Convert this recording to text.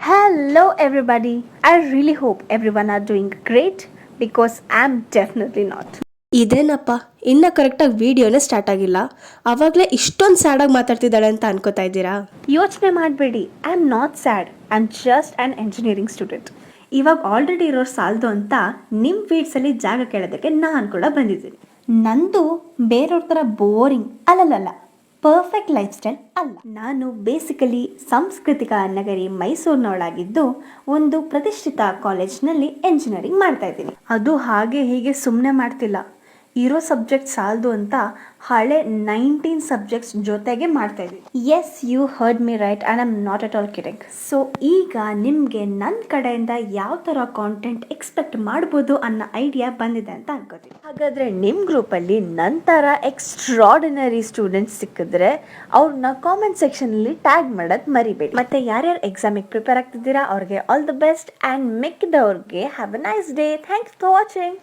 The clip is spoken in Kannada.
Hello, everybody. I really hope everyone are doing great because I'm definitely not. ಇದೇನಪ್ಪ ಇನ್ನ ಕರೆಕ್ಟಾಗಿ ವಿಡಿಯೋನೇ ಸ್ಟಾರ್ಟ್ ಆಗಿಲ್ಲ, ಅವಾಗಲೇ ಇಷ್ಟೊಂದು ಸ್ಯಾಡಾಗಿ ಮಾತಾಡ್ತಿದ್ದಾಳೆ ಅಂತ ಅನ್ಕೋತಾ ಇದ್ದೀರಾ? ಯೋಚನೆ ಮಾಡಬೇಡಿ, I am not sad, I am just an engineering student. ಇವಾಗ ಆಲ್ರೆಡಿ ಇರೋರು ಸಾಲದು ಅಂತ ನಿಮ್ಮ ಫೀಡ್ಸಲ್ಲಿ ಜಾಗ ಕೇಳೋದಕ್ಕೆ ನಾನು ಕೂಡ ಬಂದಿದ್ದೀನಿ. ನಂದು ಬೇರೆಯವ್ರ ಥರ ಬೋರಿಂಗ್ ಅಲ್ಲಲ್ಲ, ಪರ್ಫೆಕ್ಟ್ ಲೈಫ್ ಸ್ಟೈಲ್ ಅಲ್ಲ. ನಾನು ಬೇಸಿಕಲಿ ಸಾಂಸ್ಕೃತಿಕ ನಗರಿ ಮೈಸೂರಿನವಳಾಗಿದ್ದು ಒಂದು ಪ್ರತಿಷ್ಠಿತ ಕಾಲೇಜ್ನಲ್ಲಿ ಎಂಜಿನಿಯರಿಂಗ್ ಮಾಡ್ತಾ ಇದ್ದೀನಿ. ಅದು ಹಾಗೆ ಹೀಗೆ ಸುಮ್ಮನೆ ಮಾಡ್ತಿಲ್ಲ, ಇರೋ ಸಬ್ಜೆಕ್ಟ್ ಸಾಲದು ಅಂತ ಹಳೆ 19 ಸಬ್ಜೆಕ್ಟ್ಸ್ ಜೊತೆಗೆ ಮಾಡ್ತಾ ಇದ್ದೀನಿ. Yes, you heard me right, and I am not at all kidding. So ಈಗ ನಿಮಗೆ ನನ್ನ ಕಡೆಯಿಂದ ಯಾವ ಥರ ಕಾಂಟೆಂಟ್ ಎಕ್ಸ್ಪೆಕ್ಟ್ ಮಾಡ್ಬೋದು ಅನ್ನೋ ಐಡಿಯಾ ಬಂದಿದೆ ಅಂತ ಅನ್ಕೋತೀನಿ. ಹಾಗಾದರೆ ನಿಮ್ಮ ಗ್ರೂಪಲ್ಲಿ ನನ್ನ ಥರ ಎಕ್ಸ್ಟ್ರಾರ್ಡಿನರಿ ಸ್ಟೂಡೆಂಟ್ಸ್ ಸಿಕ್ಕಿದ್ರೆ ಅವ್ರನ್ನ ಕಾಮೆಂಟ್ ಸೆಕ್ಷನಲ್ಲಿ ಟ್ಯಾಗ್ ಮಾಡೋದು ಮರಿಬೇಡಿ. ಮತ್ತು ಯಾರ್ಯಾರು ಎಕ್ಸಾಮಿಗೆ ಪ್ರಿಪೇರ್ ಆಗ್ತಿದ್ದೀರಾ ಅವ್ರಿಗೆ ಆಲ್ ದ ಬೆಸ್ಟ್, ಆ್ಯಂಡ್ ಮಿಕ್ಕಿದವ್ರಿಗೆ have a nice day. Thanks for watching.